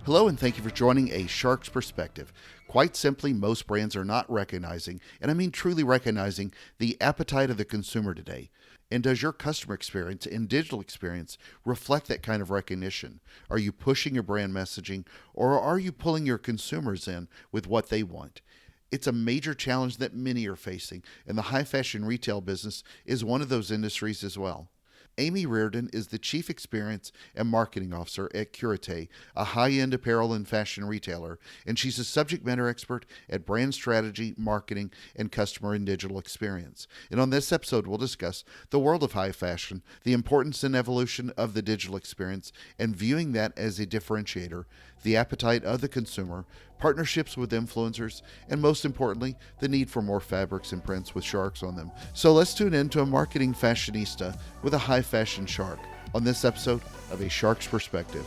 Hello, and thank you for joining A Shark's Perspective. Quite simply, most brands are not recognizing, and I mean truly recognizing, the appetite of the consumer today. And does your customer experience and digital experience reflect that kind of recognition? Are you pushing your brand messaging, or are you pulling your consumers in with what they want? It's a major challenge that many are facing, and the high fashion retail business is one of those industries as well. Amy Riordan is the Chief Experience and Marketing Officer at Curetê, a high end apparel and fashion retailer, and she's a subject matter expert at brand strategy, marketing, and customer and digital experience. And on this episode, we'll discuss the world of high fashion, the importance and evolution of the digital experience, and viewing that as a differentiator, the appetite of the consumer, partnerships with influencers, and most importantly, the need for more fabrics and prints with sharks on them. So let's tune in to a marketing fashionista with a high fashion shark on this episode of A Shark's Perspective.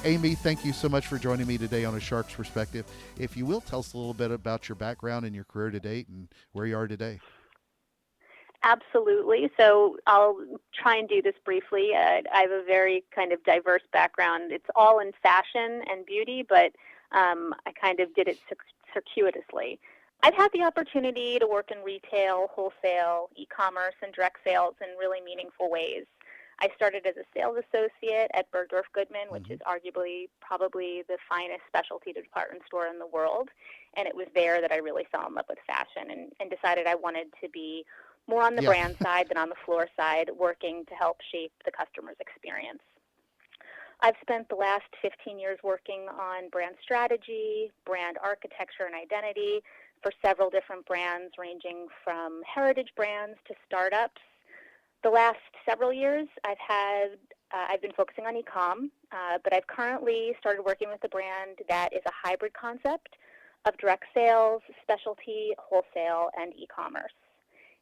Amy, thank you so much for joining me today on A Shark's Perspective. If you will, tell us a little bit about your background and your career to date and where you are today. Absolutely. So I'll try and do this briefly. I have a very kind of diverse background. It's all in fashion and beauty, but I kind of did it circuitously. I've had the opportunity to work in retail, wholesale, e-commerce, and direct sales in really meaningful ways. I started as a sales associate at Bergdorf Goodman, which is arguably probably the finest specialty department store in the world. And it was there that I really fell in love with fashion and decided I wanted to be more on the Yeah. brand side than on the floor side, working to help shape the customer's experience. I've spent the last 15 years working on brand strategy, brand architecture, and identity for several different brands, ranging from heritage brands to startups. The last several years, I've been focusing on e-com, but I've currently started working with a brand that is a hybrid concept of direct sales, specialty, wholesale, and e-commerce.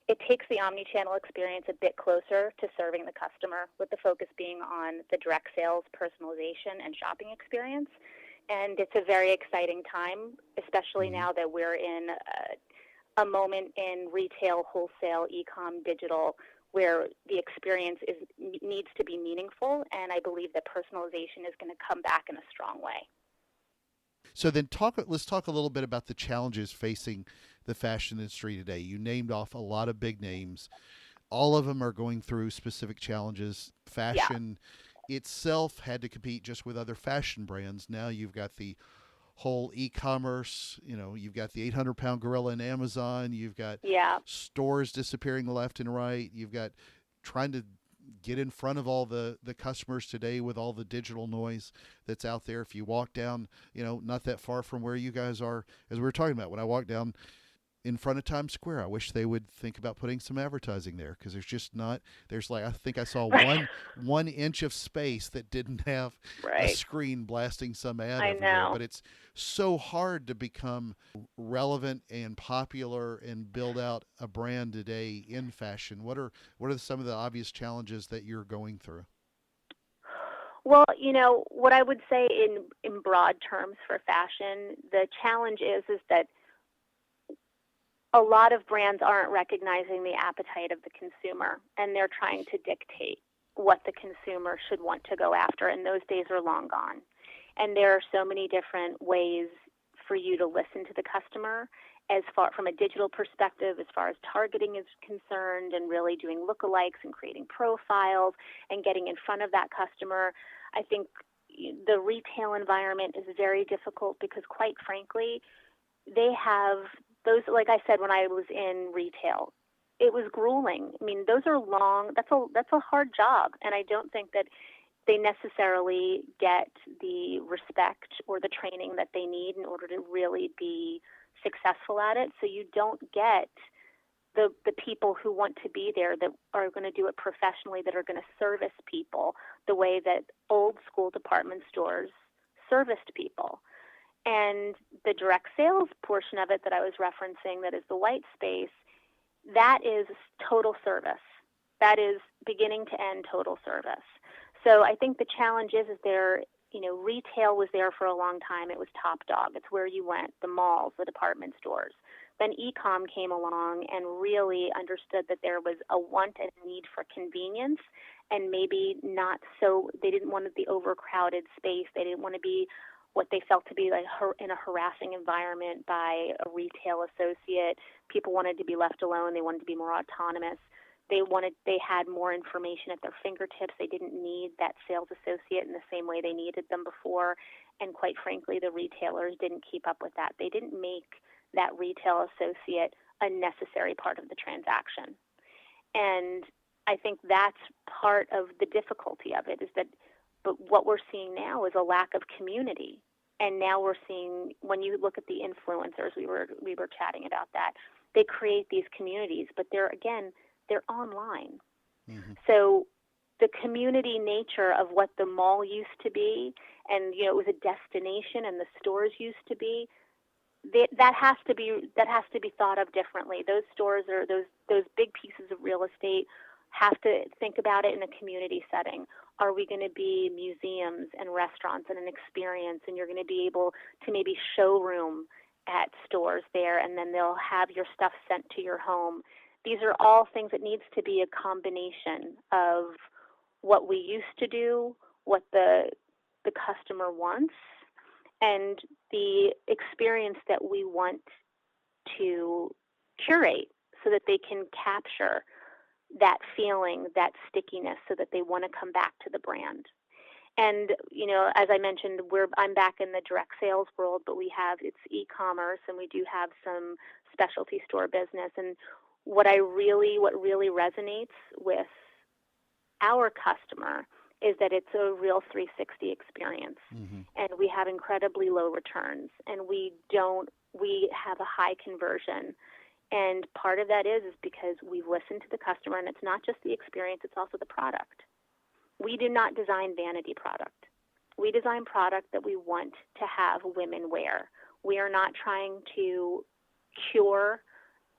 It takes the omni-channel experience a bit closer to serving the customer, with the focus being on the direct sales, personalization, and shopping experience. And it's a very exciting time, especially now that we're in a moment in retail, wholesale, e-com, digital, where the experience needs to be meaningful, and I believe that personalization is going to come back in a strong way. So then let's talk a little bit about the challenges facing the fashion industry today. You named off a lot of big names. All of them are going through specific challenges. Fashion itself had to compete just with other fashion brands. Now you've got the whole e-commerce, you've got the 800-pound gorilla in Amazon, you've got stores disappearing left and right, you've got trying to get in front of all the customers today with all the digital noise that's out there. If you walk down, not that far from where you guys are, as we were talking about, when I walk down in front of Times Square, I wish they would think about putting some advertising there, because there's just not. There's I think I saw one inch of space that didn't have a screen blasting some ad everywhere. But it's so hard to become relevant and popular and build out a brand today in fashion. What are some of the obvious challenges that you're going through? Well, what I would say in broad terms for fashion, the challenge is that a lot of brands aren't recognizing the appetite of the consumer, and they're trying to dictate what the consumer should want to go after, and those days are long gone. And there are so many different ways for you to listen to the customer, as far from a digital perspective, as far as targeting is concerned, and really doing lookalikes and creating profiles and getting in front of that customer. I think the retail environment is very difficult because, quite frankly, they have those, like I said, when I was in retail, it was grueling. I mean, those are long, that's a hard job. And I don't think that they necessarily get the respect or the training that they need in order to really be successful at it. So you don't get the people who want to be there, that are going to do it professionally, that are going to service people the way that old school department stores serviced people. And the direct sales portion of it that I was referencing, that is the white space, that is total service. That is beginning to end total service. So I think the challenge is retail was there for a long time. It was top dog. It's where you went, the malls, the department stores. Then e-com came along and really understood that there was a want and a need for convenience, and maybe not so, they didn't want the overcrowded space. They didn't want to be what they felt to be like in a harassing environment by a retail associate. People wanted to be left alone. They wanted to be more autonomous. They had more information at their fingertips. They didn't need that sales associate in the same way they needed them before. And quite frankly, the retailers didn't keep up with that. They didn't make that retail associate a necessary part of the transaction. And I think that's part of the difficulty of it, is that, but what we're seeing now is a lack of community. And now we're seeing, when you look at the influencers, we were chatting about that, they create these communities, but they're online. Mm-hmm. So the community nature of what the mall used to be, and it was a destination, and the stores used to be, that has to be thought of differently. Those stores are those big pieces of real estate have to think about it in a community setting. Are we going to be museums and restaurants and an experience, and you're going to be able to maybe showroom at stores there, and then they'll have your stuff sent to your home. These are all things that needs to be a combination of what we used to do, what the customer wants, and the experience that we want to curate so that they can capture that feeling, that stickiness, so that they want to come back to the brand. And, as I mentioned, I'm back in the direct sales world, but it's e-commerce, and we do have some specialty store business. And what really resonates with our customer is that it's a real 360 experience. Mm-hmm. And we have incredibly low returns, and we have a high conversion. And part of that is because we've listened to the customer, and it's not just the experience, it's also the product. We do not design vanity product. We design product that we want to have women wear. We are not trying to cure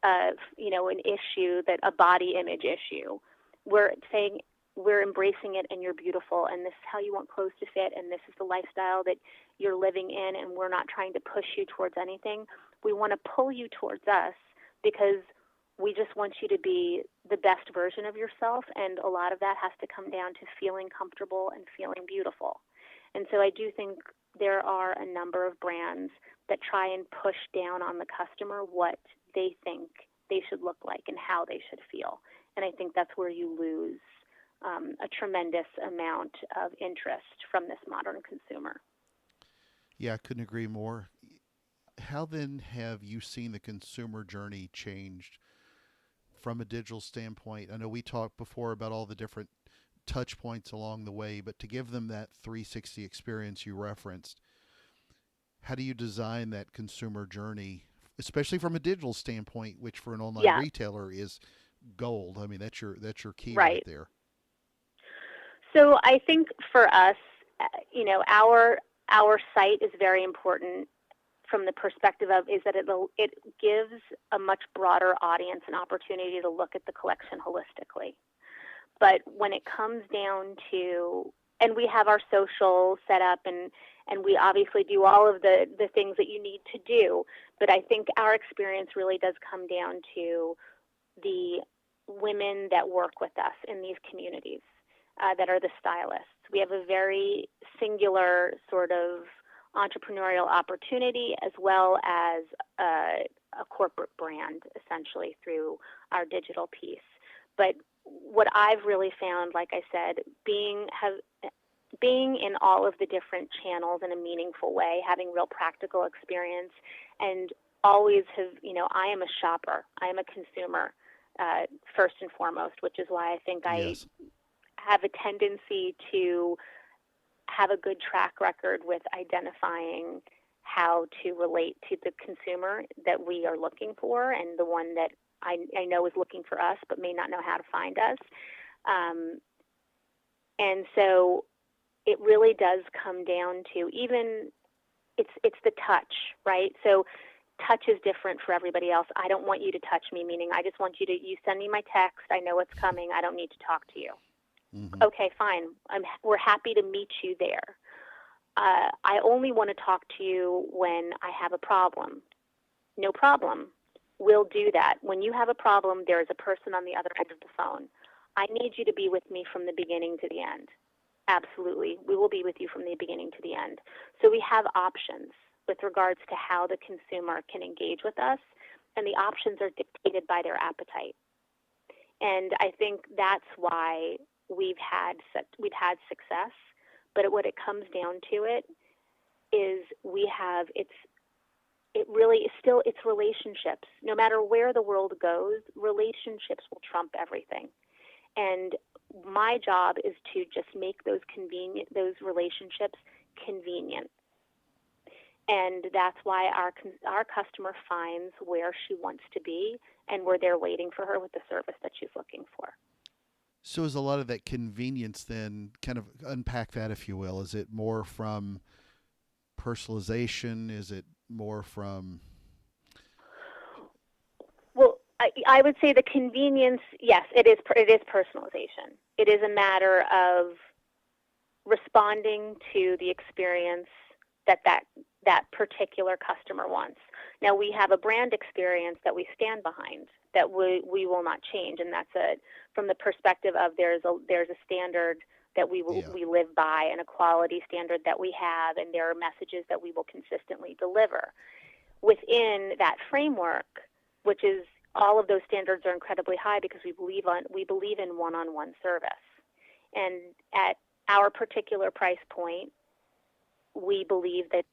an issue, that a body image issue. We're saying we're embracing it, and you're beautiful, and this is how you want clothes to fit, and this is the lifestyle that you're living in, and we're not trying to push you towards anything. We want to pull you towards us because we just want you to be the best version of yourself, and a lot of that has to come down to feeling comfortable and feeling beautiful. And so I do think there are a number of brands that try and push down on the customer what they think they should look like and how they should feel. And I think that's where you lose a tremendous amount of interest from this modern consumer. Yeah, I couldn't agree more. How then have you seen the consumer journey changed from a digital standpoint? I know we talked before about all the different touch points along the way, but to give them that 360 experience you referenced, how do you design that consumer journey, especially from a digital standpoint, which for an online retailer is gold? I mean, that's your key right there. So I think for us, our site is very important from the perspective of is that it gives a much broader audience an opportunity to look at the collection holistically. But when it comes down to, and we have our social set up, and we obviously do all of the things that you need to do, but I think our experience really does come down to the women that work with us in these communities that are the stylists. We have a very singular sort of entrepreneurial opportunity, as well as a corporate brand, essentially, through our digital piece. But what I've really found, like I said, being in all of the different channels in a meaningful way, having real practical experience, and always I am a shopper. I am a consumer, first and foremost, which is why I think Yes. I have a tendency to have a good track record with identifying how to relate to the consumer that we are looking for, and the one that I know is looking for us but may not know how to find us. And so it really does come down to even it's the touch, right? So touch is different for everybody else. I don't want you to touch me, meaning I just want you send me my text. I know it's coming. I don't need to talk to you. Mm-hmm. Okay, fine. We're happy to meet you there. I only want to talk to you when I have a problem. No problem. we'll do that. When you have a problem, there is a person on the other end of the phone. I need you to be with me from the beginning to the end. Absolutely. We will be with you from the beginning to the end. So we have options with regards to how the consumer can engage with us, and the options are dictated by their appetite. And I think that's why we've had success. But what it comes down to it is it really is still it's relationships. No matter where the world goes, relationships will trump everything. And my job is to just make those relationships convenient. And that's why our customer finds where she wants to be, and we're there waiting for her with the service that she's looking for. So is a lot of that convenience then, kind of unpack that, if you will? Is it more from personalization? Is it more from... Well, I would say the convenience, yes, it is personalization. It is a matter of responding to the experience that particular customer wants. Now, we have a brand experience that we stand behind that we will not change, and that's from the perspective of there's a standard that we live by, and a quality standard that we have, and there are messages that we will consistently deliver. Within that framework, which is all of those standards are incredibly high because we believe in one-on-one service. And at our particular price point, we believe that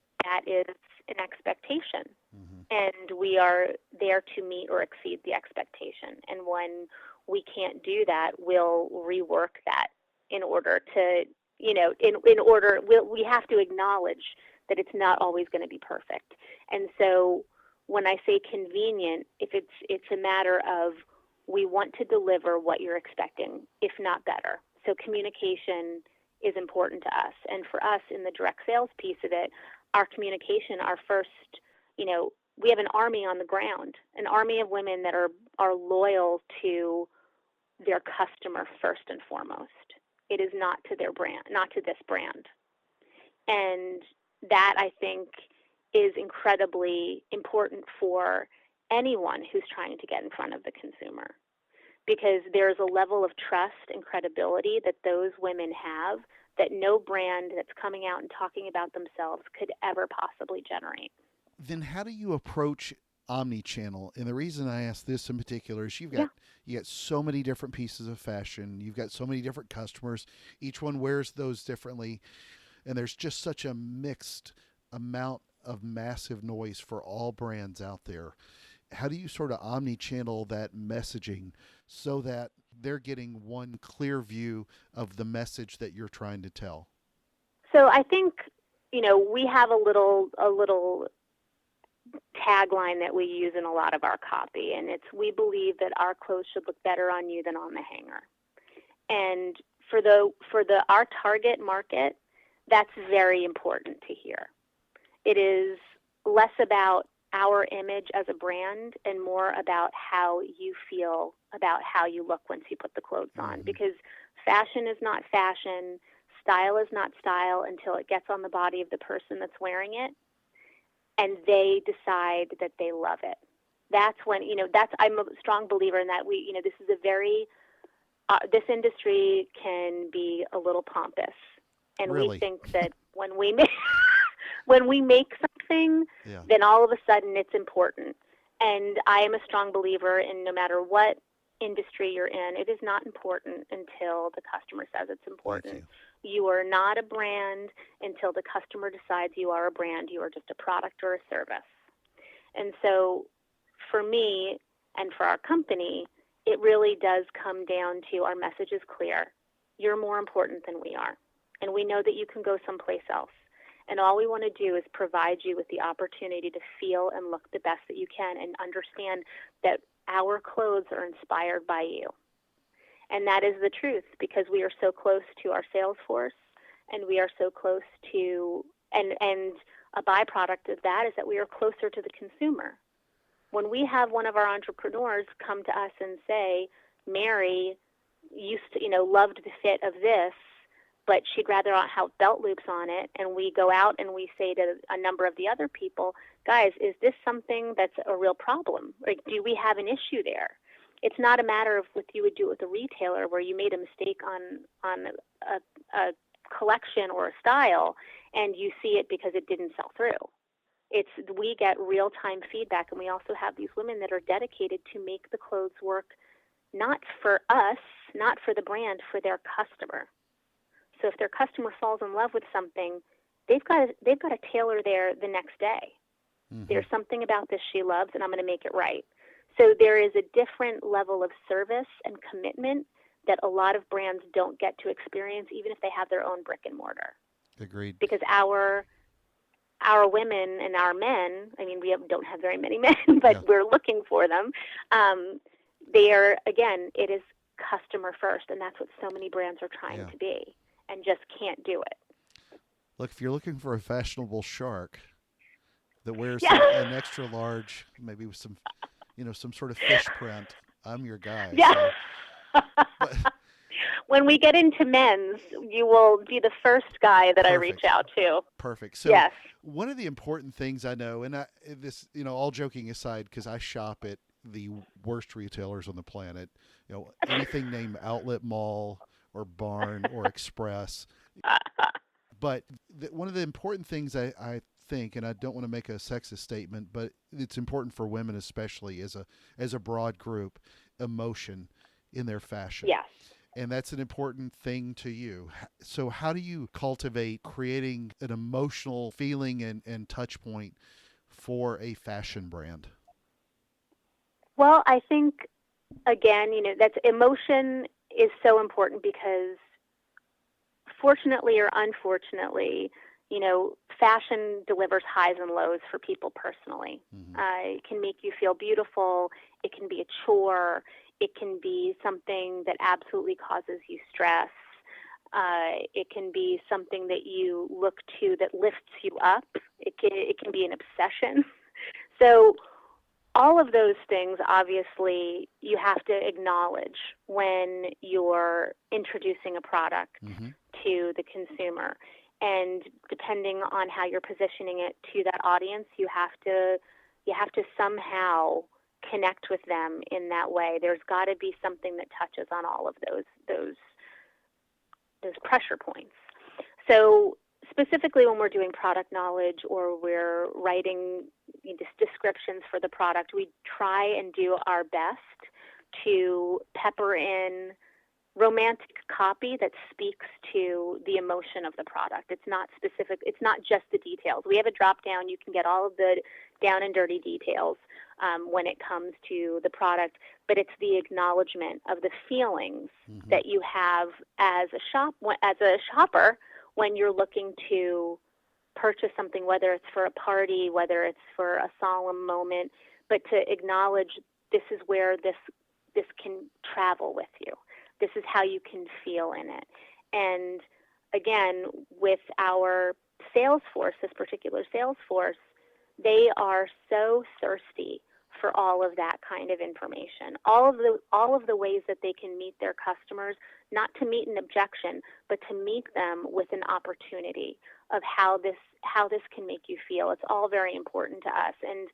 is an expectation. Mm-hmm. And we are there to meet or exceed the expectation. And when we can't do that, we'll rework that in order to, we have to acknowledge that it's not always going to be perfect. And so when I say convenient, if it's a matter of we want to deliver what you're expecting, if not better. So communication is important to us. And for us in the direct sales piece of it, our communication, our first, we have an army on the ground, an army of women that are loyal to their customer first and foremost. It is not to their brand, not to this brand. And that, I think, is incredibly important for anyone who's trying to get in front of the consumer, because there's a level of trust and credibility that those women have that no brand that's coming out and talking about themselves could ever possibly generate. Then how do you approach omni-channel? And the reason I ask this in particular is you got so many different pieces of fashion. You've got so many different customers. Each one wears those differently. And there's just such a mixed amount of massive noise for all brands out there. How do you sort of omni-channel that messaging so that they're getting one clear view of the message that you're trying to tell? So I think, we have a little tagline that we use in a lot of our copy, and it's, we believe that our clothes should look better on you than on the hanger. And for our target market, that's very important to hear. It is less about our image as a brand and more about how you feel about how you look once you put the clothes on. Mm-hmm. Because fashion is not fashion, style is not style until it gets on the body of the person that's wearing it and they decide that they love it. That's when, I'm a strong believer in that. This is this industry can be a little pompous. And really? We think that when we make something, then all of a sudden it's important. And I am a strong believer in no matter what industry you're in, it is not important until the customer says it's important. You are not a brand until the customer decides you are a brand. You are just a product or a service. And so for me and for our company, it really does come down to our message is clear. You're more important than we are. And we know that you can go someplace else. And all we want to do is provide you with the opportunity to feel and look the best that you can and understand that our clothes are inspired by you. And that is the truth, because we are so close to our sales force and we are so close to, and a byproduct of that is that we are closer to the consumer. When we have one of our entrepreneurs come to us and say, Mary used to, loved the fit of this, but she'd rather not have belt loops on it. And we go out and we say to a number of the other people, guys, is this something that's a real problem? Like, do we have an issue there? It's not a matter of what you would do with a retailer where you made a mistake on a collection or a style and you see it because it didn't sell through. We get real-time feedback, and we also have these women that are dedicated to make the clothes work not for us, not for the brand, for their customer. So if their customer falls in love with something, they've got to tailor the next day. Mm-hmm. There's something about this she loves, and I'm going to make it right. So there is a different level of service and commitment that a lot of brands don't get to experience, even if they have their own brick and mortar. Agreed. Because our women and our men, I mean, don't have very many men, but we're looking for them. They are, again, it is customer first, and that's what so many brands are trying to be, and just can't do it. Look, if you're looking for a fashionable shark that wears an extra large, maybe with some, some sort of fish print, I'm your guy. Yeah. So, but, when we get into men's, you will be the first guy that I reach out to. Perfect. So one of the important things I know, and all joking aside, because I shop at the worst retailers on the planet, anything named Outlet Mall or Barn or Express. But one of the important things I think, and I don't want to make a sexist statement, but it's important for women especially as a broad group, emotion in their fashion. Yes. And that's an important thing to you. So how do you cultivate creating an emotional feeling and touch point for a fashion brand? Well, I think, again, that's emotion is so important because fortunately or unfortunately, fashion delivers highs and lows for people personally. Mm-hmm. It can make you feel beautiful. It can be a chore. It can be something that absolutely causes you stress. It can be something that you look to that lifts you up. It can be an obsession. So all of those things, obviously, you have to acknowledge when you're introducing a product mm-hmm. to the consumer. And depending on how you're positioning it to that audience, you have to somehow connect with them in that way. There's got to be something that touches on all of those pressure points. So specifically when we're doing product knowledge or we're writing descriptions for the product, we try and do our best to pepper in romantic copy that speaks to the emotion of the product. It's not specific. It's not just the details. We have a drop down. You can get all of the down and dirty details when it comes to the product, but it's the acknowledgement of the feelings mm-hmm. that you have as a shopper when you're looking to purchase something, whether it's for a party, whether it's for a solemn moment, but to acknowledge this is where this can travel with you. This is how you can feel in it. And again, with our sales force, this particular sales force, they are so thirsty for all of that kind of information. All of the ways that they can meet their customers, not to meet an objection, but to meet them with an opportunity of how this can make you feel. It's all very important to us. And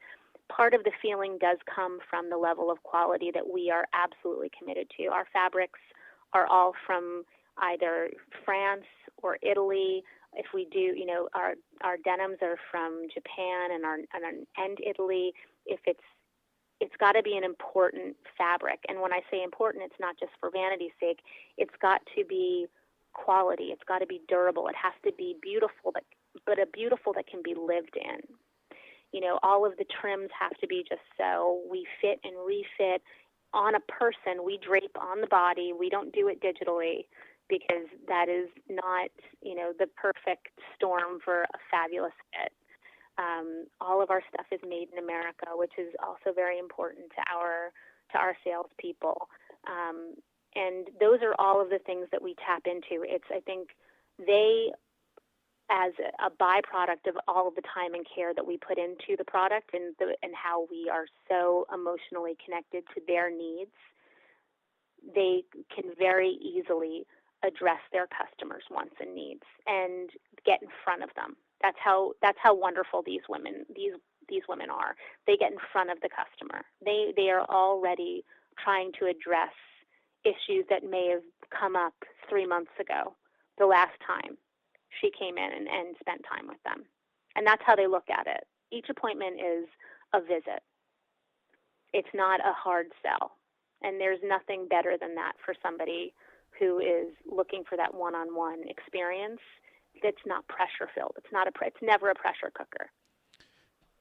part of the feeling does come from the level of quality that we are absolutely committed to. Our fabrics are all from either France or Italy. If we do, our denims are from Japan and Italy. If it's got to be an important fabric. And when I say important, it's not just for vanity's sake. It's got to be quality. It's got to be durable. It has to be beautiful, but a beautiful that can be lived in. All of the trims have to be just so. We fit and refit on a person. We drape on the body. We don't do it digitally because that is not, the perfect storm for a fabulous fit. All of our stuff is made in America, which is also very important to our salespeople. And those are all of the things that we tap into. I think they, as a byproduct of all of the time and care that we put into the product and how we are so emotionally connected to their needs, they can very easily address their customers' wants and needs and get in front of them. That's how wonderful these women are. They get in front of the customer. They are already trying to address issues that may have come up 3 months ago, the last time she came in and spent time with them. And that's how they look at it. Each appointment is a visit. It's not a hard sell. And there's nothing better than that for somebody who is looking for that one-on-one experience that's not pressure-filled. It's never a pressure cooker.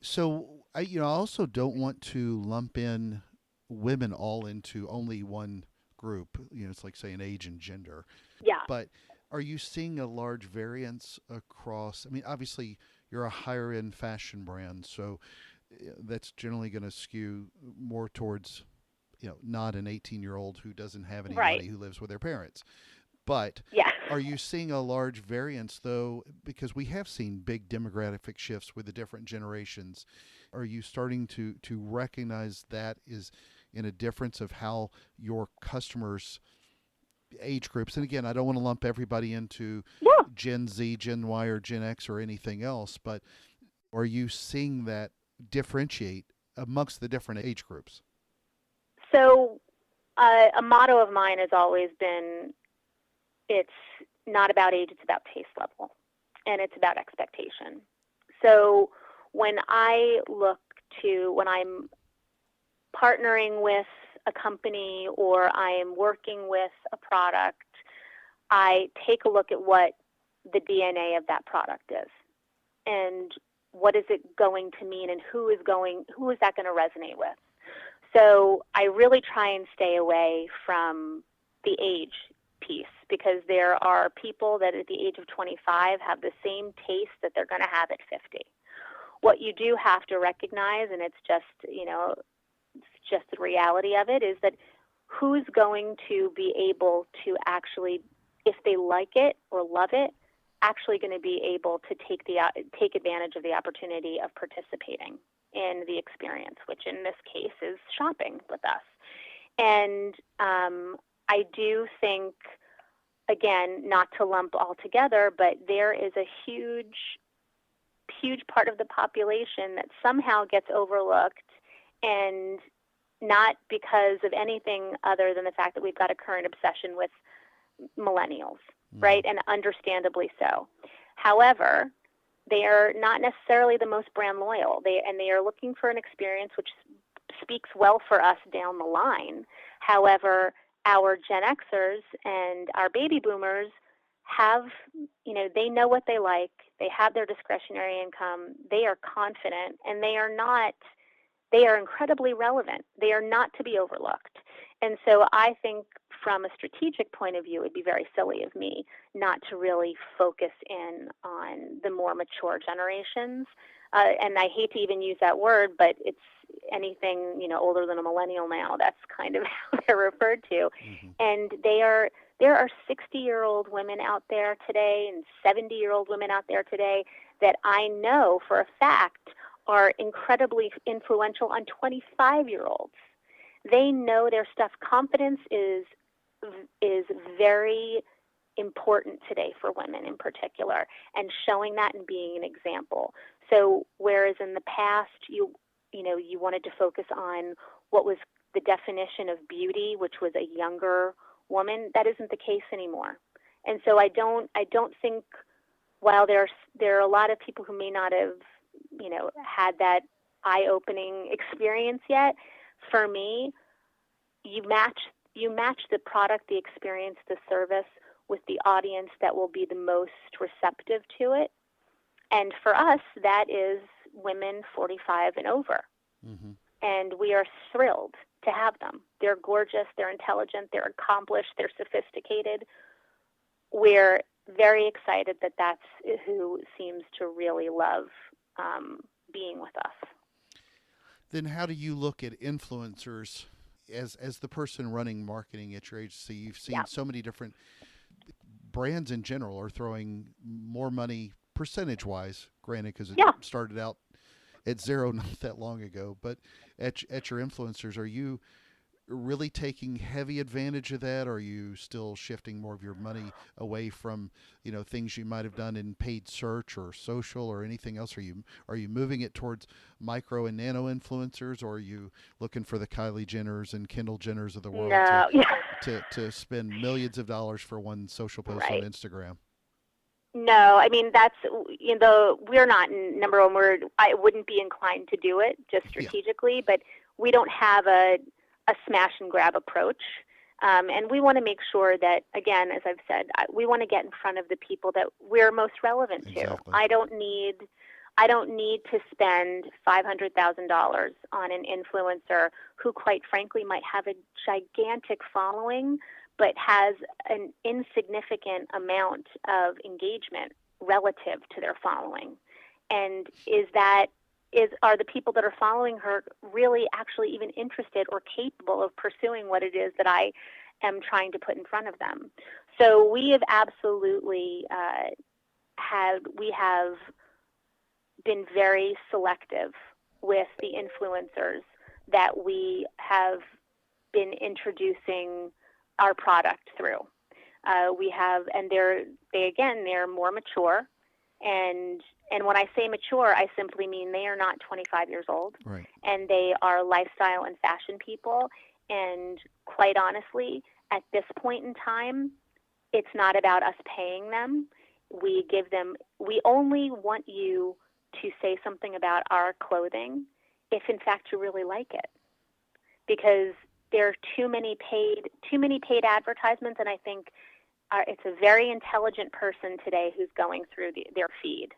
So I also don't want to lump in women all into only one group. It's like saying age and gender. Yeah. But are you seeing a large variance across? I mean, obviously you're a higher end fashion brand, so that's generally going to skew more towards, not an 18-year-old who doesn't have any Right. money who lives with their parents. But yeah. Are you seeing a large variance, though? Because we have seen big demographic shifts with the different generations. Are you starting to recognize that is in a difference of how your customers' age groups, and again, I don't want to lump everybody into Gen Z, Gen Y, or Gen X or anything else, but are you seeing that differentiate amongst the different age groups? So a motto of mine has always been, it's not about age, it's about taste level, and it's about expectation. So when I'm partnering with a company or I'm working with a product, I take a look at what the DNA of that product is and what is it going to mean and who is that going to resonate with. So I really try and stay away from the age piece, because there are people that at the age of 25 have the same taste that they're going to have at 50. What you do have to recognize, and it's just the reality of it, is that who's going to be able to actually, if they like it or love it, actually going to be able to take advantage of the opportunity of participating in the experience, which in this case is shopping with us. And I do think, again, not to lump all together, but there is a huge part of the population that somehow gets overlooked, and not because of anything other than the fact that we've got a current obsession with millennials, right? And understandably so. However, they are not necessarily the most brand loyal. They are looking for an experience which speaks well for us down the line. However, our Gen Xers and our baby boomers have, they know what they like. They have their discretionary income. They are confident, and they are incredibly relevant. They are not to be overlooked. And so I think from a strategic point of view, it would be very silly of me not to really focus in on the more mature generations. And I hate to even use that word, but it's anything, older than a millennial now. That's kind of how they're referred to. Mm-hmm. And there are 60-year-old women out there today and 70-year-old women out there today that I know for a fact are incredibly influential on 25-year-olds. They know their stuff. Confidence is very important today for women in particular, and showing that and being an example. So whereas in the past you wanted to focus on what was the definition of beauty, which was a younger woman, that isn't the case anymore. And so I don't think, while there are a lot of people who may not have had that eye-opening experience yet, for me, you match the product, the experience, the service with the audience that will be the most receptive to it. And for us, that is women 45 and over. Mm-hmm. And we are thrilled to have them. They're gorgeous, they're intelligent, they're accomplished, they're sophisticated. We're very excited that that's who seems to really love being with us. Then how do you look at influencers as the person running marketing at your agency? You've seen so many different brands in general are throwing more money percentage-wise, granted, because it started out at zero not that long ago. But at your influencers, are you really taking heavy advantage of that? Or are you still shifting more of your money away from, things you might have done in paid search or social or anything else? Are you moving it towards micro and nano influencers, or are you looking for the Kylie Jenners and Kendall Jenners of the world to No, yeah, to spend millions of dollars for one social post on right. Instagram? No, I mean that's we're not number one. I wouldn't be inclined to do it just Yeah, strategically, but we don't have a smash and grab approach, and we want to make sure that, again, as I've said, we want to get in front of the people that we're most relevant to. exactly. I don't need to spend $500,000 on an influencer who, quite frankly, might have a gigantic following but has an insignificant amount of engagement relative to their following. And are the people that are following her really actually even interested or capable of pursuing what it is that I am trying to put in front of them? So we have absolutely we have been very selective with the influencers that we have been introducing our product through. We have, and they're more mature, and when I say mature, I simply mean they are not 25 years old, Right. and they are lifestyle and fashion people. And quite honestly, at this point in time, it's not about us paying them. We only want you to say something about our clothing if in fact you really like it, because there are too many paid advertisements, and I think it's a very intelligent person today who's going through their feed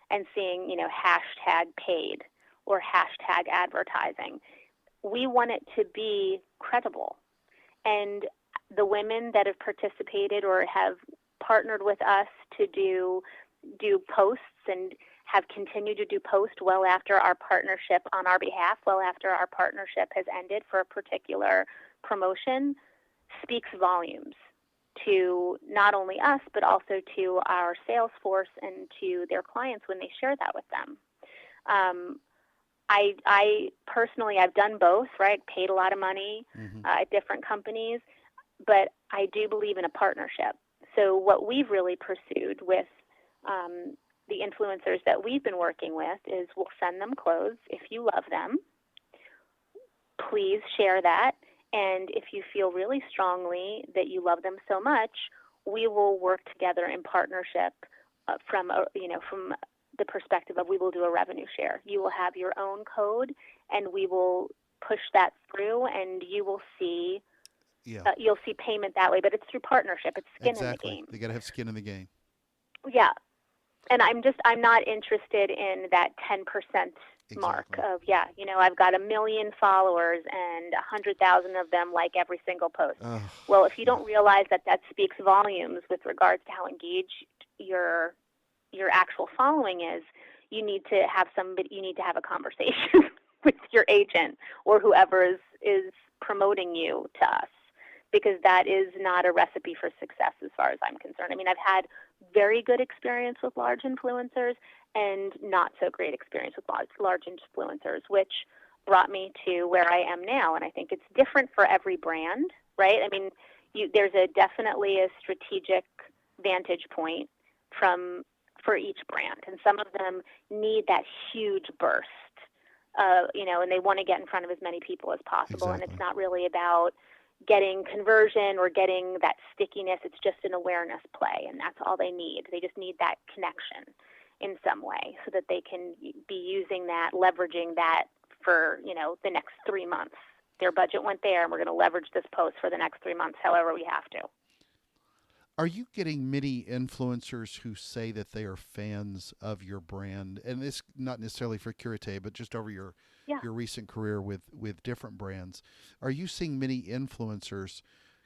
and seeing, hashtag paid or hashtag advertising. We want it to be credible, and the women that have participated or have partnered with us to do posts and have continued to do posts well after our partnership on our behalf, well after our partnership has ended for a particular promotion, speaks volumes to not only us, but also to our sales force and to their clients when they share that with them. I personally, I've done both, right? Paid a lot of money at different companies, but I do believe in a partnership. So what we've really pursued with the influencers that we've been working with is we'll send them clothes. If you love them, please share that. And if you feel really strongly that you love them so much, we will work together in partnership from the perspective of we will do a revenue share. You will have your own code, and we will push that through, and you will see you'll see payment that way. But it's through partnership. It's skin in the game. They got to have skin in the game. Yeah. And I'm not interested in that 10% mark of, I've got 1 million followers and 100,000 of them like every single post. Well, if you don't realize that speaks volumes with regards to how engaged your actual following is, you need to have a conversation with your agent or whoever is promoting you to us, because that is not a recipe for success as far as I'm concerned. I mean, I've had very good experience with large influencers and not so great experience with large influencers, which brought me to where I am now. And I think it's different for every brand, right? I mean, there's definitely a strategic vantage point for each brand. And some of them need that huge burst, and they want to get in front of as many people as possible. Exactly. And it's not really about getting conversion or getting that stickiness. It's just an awareness play, and that's all they need. They just need that connection in some way so that they can be using that, leveraging that for, the next 3 months. Their budget went there, and we're going to leverage this post for the next 3 months, however we have to. Are you getting many influencers who say that they are fans of your brand? And this not necessarily for Curetê, but just over your recent career with different brands. Are you seeing many influencers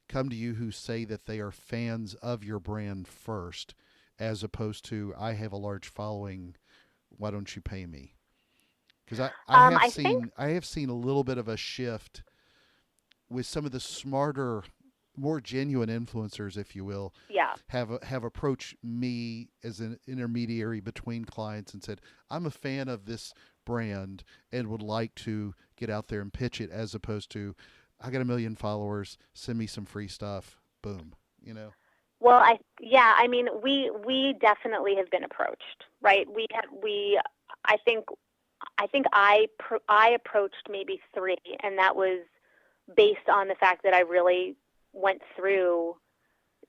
come to you who say that they are fans of your brand first, as opposed to, I have a large following, why don't you pay me? Because I have seen a little bit of a shift with some of the smarter, more genuine influencers, if you will, have approached me as an intermediary between clients and said, I'm a fan of this brand and would like to get out there and pitch it, as opposed to I got 1 million followers. Send me some free stuff. Boom. You know. Well, I mean, we definitely have been approached, right? I think I approached maybe three, and that was based on the fact that I really went through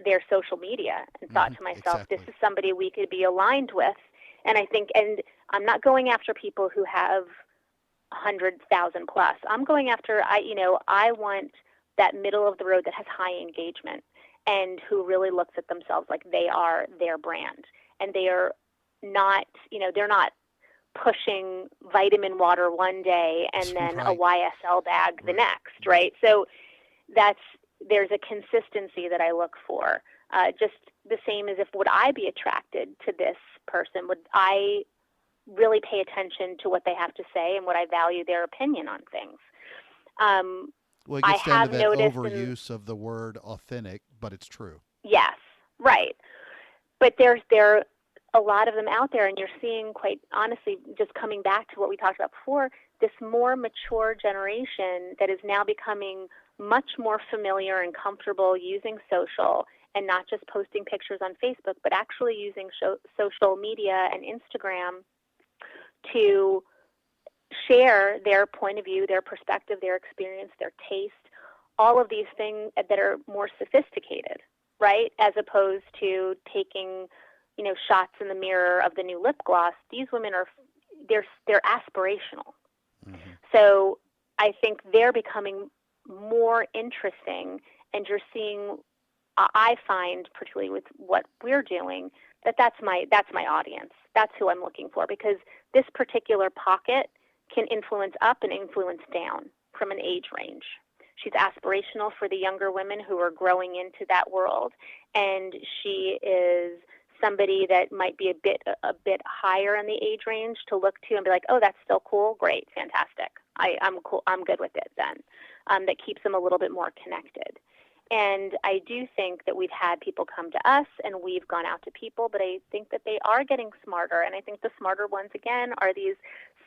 their social media and thought to myself, this Exactly. is somebody we could be aligned with. And and I'm not going after people who have 100,000 plus. I'm going after, I want that middle of the road that has high engagement and who really looks at themselves like they are their brand. And they are not, they're not pushing vitamin water one day and then a Right. YSL bag the Right. next, Right. right? So there's a consistency that I look for. Just the same as if would I be attracted to this person? Would I really pay attention to what they have to say and would I value their opinion on things? Well, it I gets down to have that noticed, and overuse of the word authentic, but it's true. yes, right. But there are a lot of them out there, and you're seeing, quite honestly, just coming back to what we talked about before, this more mature generation that is now becoming much more familiar and comfortable using social and not just posting pictures on Facebook, but actually using social media and Instagram to share their point of view, their perspective, their experience, their taste, all of these things that are more sophisticated, right? As opposed to taking, shots in the mirror of the new lip gloss. These women they're aspirational. Mm-hmm. So I think they're becoming more interesting, and you're seeing. I find, particularly with what we're doing, that's my audience. That's who I'm looking for, because this particular pocket can influence up and influence down from an age range. She's aspirational for the younger women who are growing into that world, and she is somebody that might be a bit higher in the age range to look to and be like, oh, that's still cool, great, fantastic. I'm cool. I'm good with it then. That keeps them a little bit more connected. And I do think that we've had people come to us and we've gone out to people, but I think that they are getting smarter. And I think the smarter ones, again, are these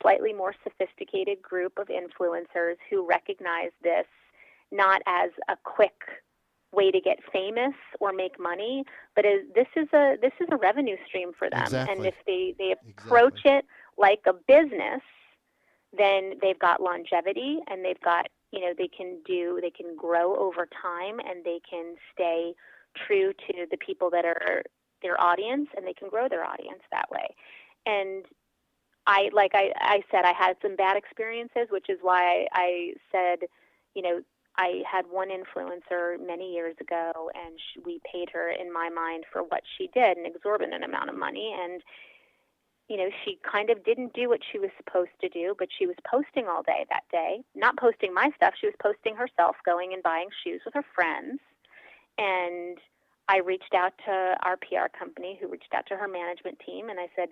slightly more sophisticated group of influencers who recognize this not as a quick way to get famous or make money, but this is a revenue stream for them. And Exactly. if they approach Exactly. it like a business, then they've got longevity, and they've got, they can grow over time, and they can stay true to the people that are their audience, and they can grow their audience that way. And I said, I had some bad experiences, which is why I said, I had one influencer many years ago, and we paid her, in my mind, for what she did, an exorbitant amount of money. And she kind of didn't do what she was supposed to do, but she was posting all day that day. Not posting my stuff. She was posting herself going and buying shoes with her friends. And I reached out to our PR company, who reached out to her management team, and I said,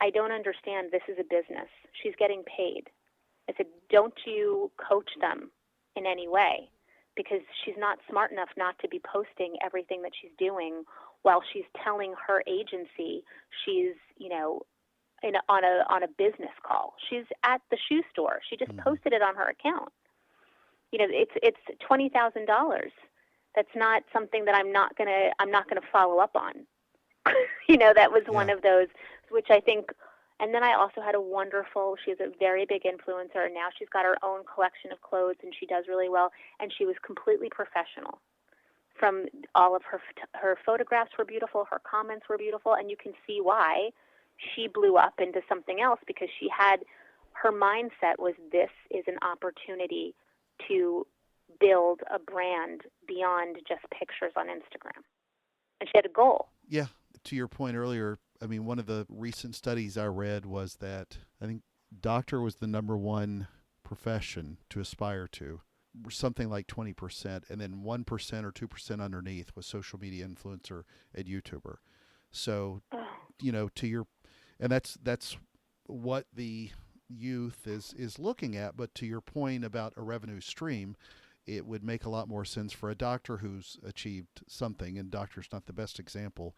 I don't understand. This is a business. She's getting paid. I said, don't you coach them in any way? Because she's not smart enough not to be posting everything that she's doing while she's telling her agency she's, on a business call. She's at the shoe store. She just Mm-hmm. posted it on her account. It's $20,000. That's not something that I'm not gonna follow up on. That was one Yeah. of those, which I think. And then I also had a wonderful. She's a very big influencer, and now she's got her own collection of clothes, and she does really well. And she was completely professional. From all of her photographs were beautiful, her comments were beautiful, and you can see why she blew up into something else, because her mindset was, this is an opportunity to build a brand beyond just pictures on Instagram. And she had a goal. Yeah. To your point earlier, I mean, one of the recent studies I read was that I think doctor was the number one profession to aspire to, something like 20%, and then 1% or 2% underneath was social media influencer and YouTuber. So, to your, and that's what the youth is looking at. But to your point about a revenue stream, it would make a lot more sense for a doctor who's achieved something, and doctor's not the best example,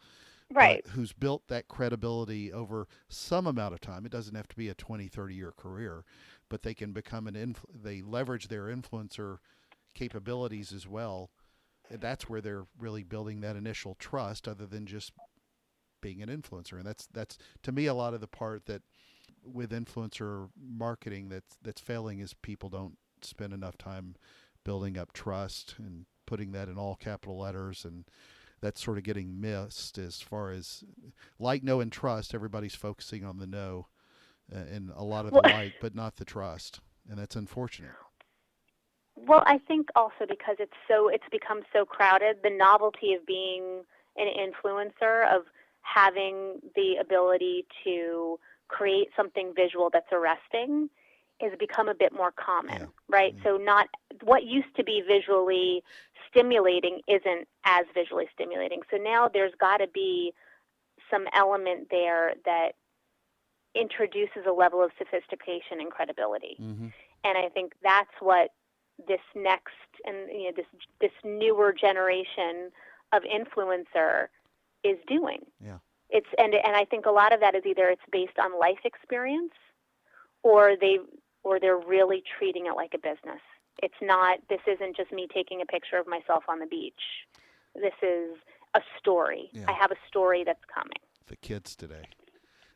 but Right. who's built that credibility over some amount of time. It doesn't have to be a 20, 30-year career, but they can become they leverage their influencer capabilities as well. And that's where they're really building that initial trust, other than just being an influencer. And that's to me a lot of the part that with influencer marketing that's failing is people don't spend enough time building up trust and putting that in all capital letters, and that's sort of getting missed as far as like, know, and trust. Everybody's focusing on the know and a lot of the like, but not the trust, and that's unfortunate. Well, I think also because it's become so crowded, the novelty of being an influencer, of having the ability to create something visual that's arresting, has become a bit more common, right? So not what used to be visually stimulating isn't as visually stimulating. So now there's got to be some element there that introduces a level of sophistication and credibility. Mm-hmm. And I think that's what this next and this newer generation of influencer is doing. Yeah. It's and I think a lot of that is either it's based on life experience, or they're really treating it like a business. It's not. This isn't just me taking a picture of myself on the beach. This is a story. Yeah. I have a story that's coming. The kids today.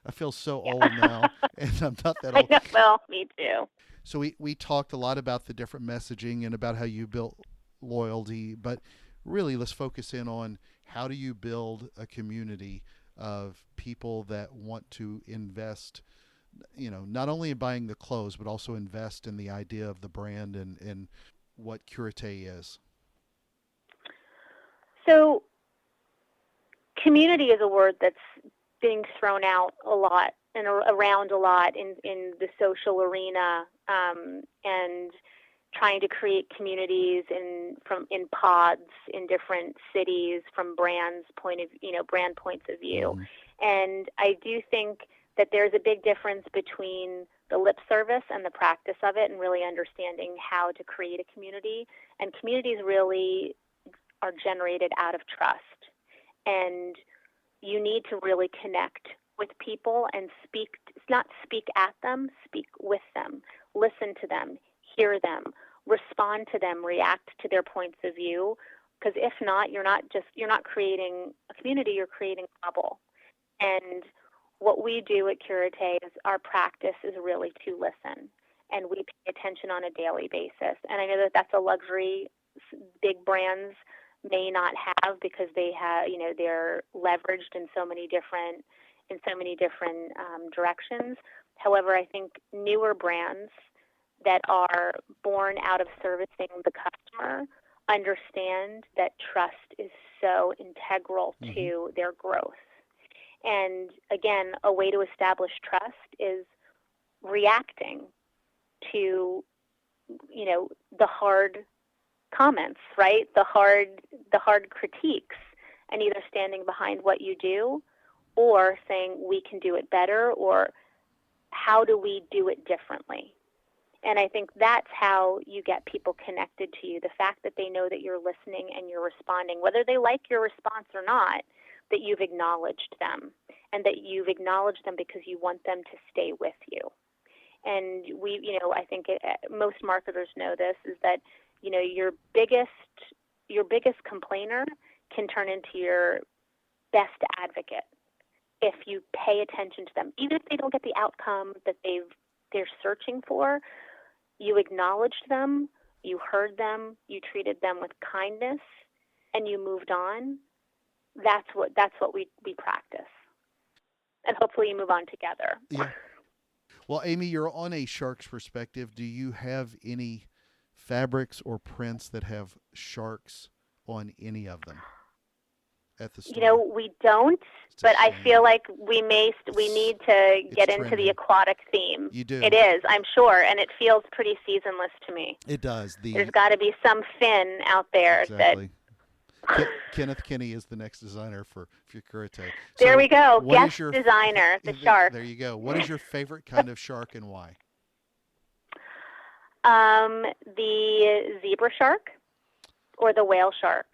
I feel so old now, and I'm not that old. I know. Well, me too. So we talked a lot about the different messaging and about how you built loyalty, but really let's focus in on how do you build a community of people that want to invest, not only in buying the clothes, but also invest in the idea of the brand and what Curetê is. So community is a word that's being thrown out a lot and around a lot in the social arena, and trying to create communities in pods in different cities from brand points of view. Mm-hmm. And I do think that there's a big difference between the lip service and the practice of it, and really understanding how to create a community. And communities really are generated out of trust. And you need to really connect with people and not speak at them, speak with them, listen to them, hear them, respond to them, react to their points of view. Because if not, you're not creating a community, you're creating a bubble. And what we do at Curetê is our practice is really to listen, and we pay attention on a daily basis. And I know that that's a luxury big brands may not have, because they have, they're leveraged in so many different directions. However, I think newer brands that are born out of servicing the customer understand that trust is so integral to their growth. And again, a way to establish trust is reacting to, the hard comments, right? The hard critiques, and either standing behind what you do, or saying we can do it better, or how do we do it differently? And I think that's how you get people connected to you. The fact that they know that you're listening and you're responding, whether they like your response or not, that you've acknowledged them, and that you've acknowledged them because you want them to stay with you. And I think most marketers know this, is that, your biggest complainer can turn into your best advocate if you pay attention to them. Even if they don't get the outcome that they're searching for, you acknowledged them, you heard them, you treated them with kindness, and you moved on. That's what we practice. And hopefully you move on together. Yeah. Well, Amy, you're on a shark's perspective. Do you have any fabrics or prints that have sharks on any of them at the store? We don't, but I feel like we need to get into the aquatic theme. You do. It is, I'm sure, and it feels pretty seasonless to me. It does. There's got to be some fin out there. Exactly. Kenneth Kinney is the next designer for Curetê. There we go. Guest designer, the shark. There you go. What is your favorite kind of shark, and why? The zebra shark or the whale shark.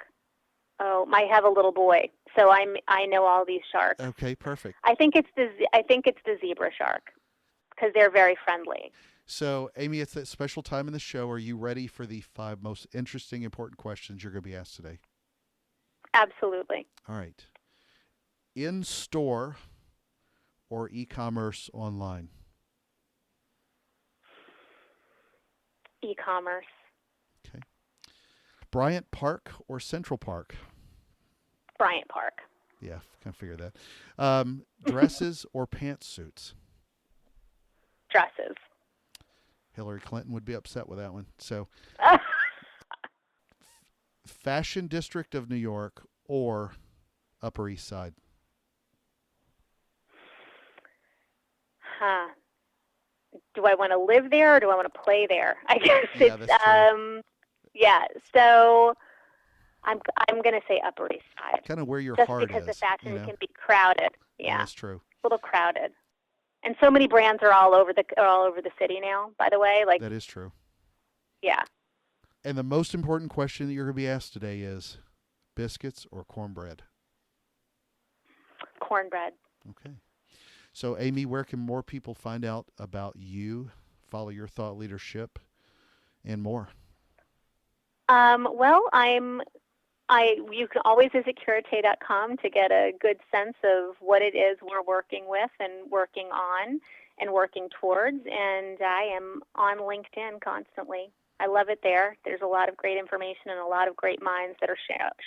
Oh, I have a little boy, so I know all these sharks. Okay, perfect. I think it's the zebra shark, because they're very friendly. So, Amy, it's that special time in the show. Are you ready for the 5 most interesting, important questions you're going to be asked today? Absolutely. All right. In store or e-commerce online? E-commerce. Okay. Bryant Park or Central Park? Bryant Park. Yeah, kind of figured that. Dresses or pantsuits? Dresses. Hillary Clinton would be upset with that one. So, Fashion District of New York or Upper East Side? Huh. Do I want to live there or do I want to play there? I guess Yeah, it's that's true. yeah. So I'm going to say Upper East Side. Kind of where your Just heart because is, the fashion you know? can be crowded. Yeah, Yeah. that's true. A little crowded. And so many brands are all over the city now, by the way. Like, That is true. yeah. And the most important question that you're going to be asked today is biscuits or cornbread? Cornbread. Okay. So, Amy, where can more people find out about you, follow your thought leadership, and more? Well, you can always visit Curetê.com to get a good sense of what it is we're working with and working on and working towards. And I am on LinkedIn constantly. I love it there. There's a lot of great information and a lot of great minds that are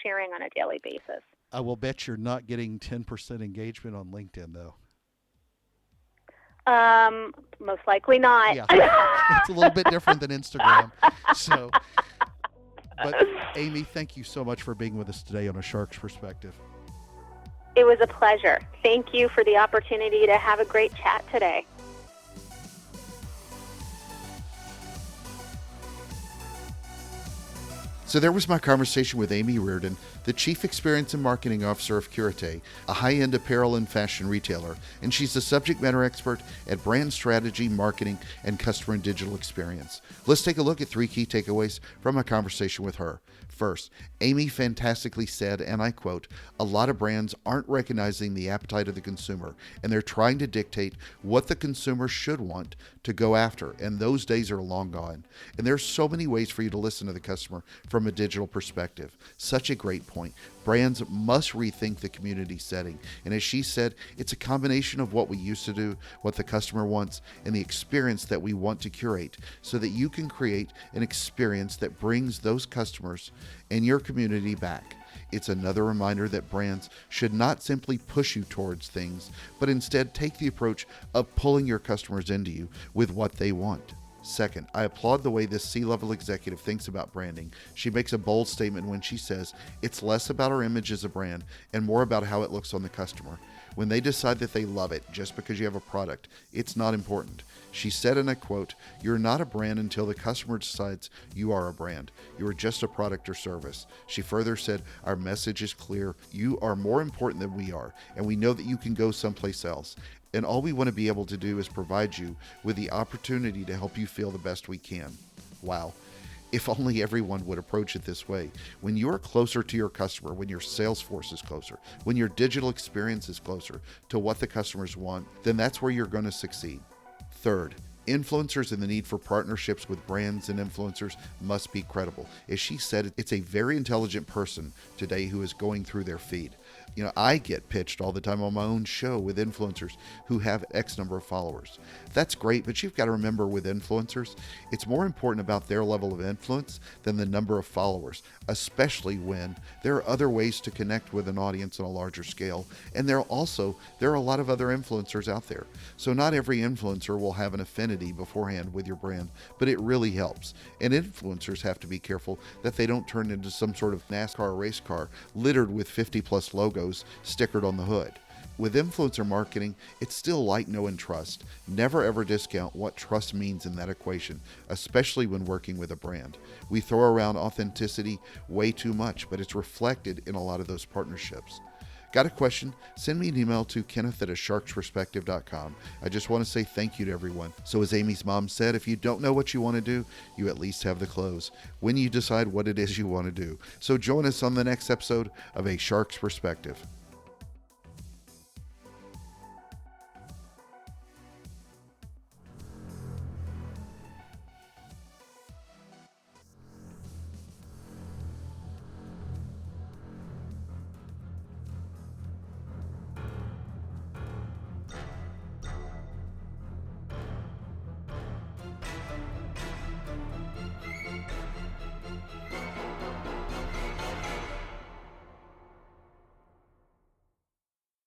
sharing on a daily basis. I will bet you're not getting 10% engagement on LinkedIn, though. Most likely not. Yeah, it's a little bit different than Instagram. So, but Amy, thank you so much for being with us today on A Shark's Perspective. It was a pleasure. Thank you for the opportunity to have a great chat today. So there was my conversation with Amy Riordan, the Chief Experience and Marketing Officer of Curetê, a high-end apparel and fashion retailer, and she's the subject matter expert at brand strategy, marketing, and customer and digital experience. Let's take a look at 3 key takeaways from my conversation with her. First, Amy fantastically said, and I quote, "A lot of brands aren't recognizing the appetite of the consumer, and they're trying to dictate what the consumer should want to go after, and those days are long gone. And there's so many ways for you to listen to the customer from a digital perspective." Such a great point. Brands must rethink the community setting. And as she said, it's a combination of what we used to do, what the customer wants, and the experience that we want to curate so that you can create an experience that brings those customers and your community back. It's another reminder that brands should not simply push you towards things, but instead take the approach of pulling your customers into you with what they want. Second, I applaud the way this C-level executive thinks about branding. She makes a bold statement when she says, it's less about our image as a brand and more about how it looks on the customer. When they decide that they love it just because you have a product, it's not important. She said, and I quote, "You're not a brand until the customer decides you are a brand. You are just a product or service." She further said, "Our message is clear. You are more important than we are, and we know that you can go someplace else. And all we want to be able to do is provide you with the opportunity to help you feel the best we can." Wow. If only everyone would approach it this way. When you're closer to your customer, when your sales force is closer, when your digital experience is closer to what the customers want, then that's where you're going to succeed. Third, influencers and the need for partnerships with brands and influencers must be credible. As she said, it's a very intelligent person today who is going through their feed. You know, I get pitched all the time on my own show with influencers who have X number of followers. That's great, but you've got to remember with influencers, it's more important about their level of influence than the number of followers, especially when there are other ways to connect with an audience on a larger scale. And there are a lot of other influencers out there. So not every influencer will have an affinity beforehand with your brand, but it really helps. And influencers have to be careful that they don't turn into some sort of NASCAR race car littered with 50 plus logos stickered on the hood. With influencer marketing, it's still like, know, and trust. Never ever discount what trust means in that equation, especially when working with a brand. We throw around authenticity way too much, but it's reflected in a lot of those partnerships. Got a question? Send me an email to kenneth@asharksperspective.com. I just want to say thank you to everyone. So as Amy's mom said, if you don't know what you want to do, you at least have the clothes when you decide what it is you want to do. So join us on the next episode of A Shark's Perspective.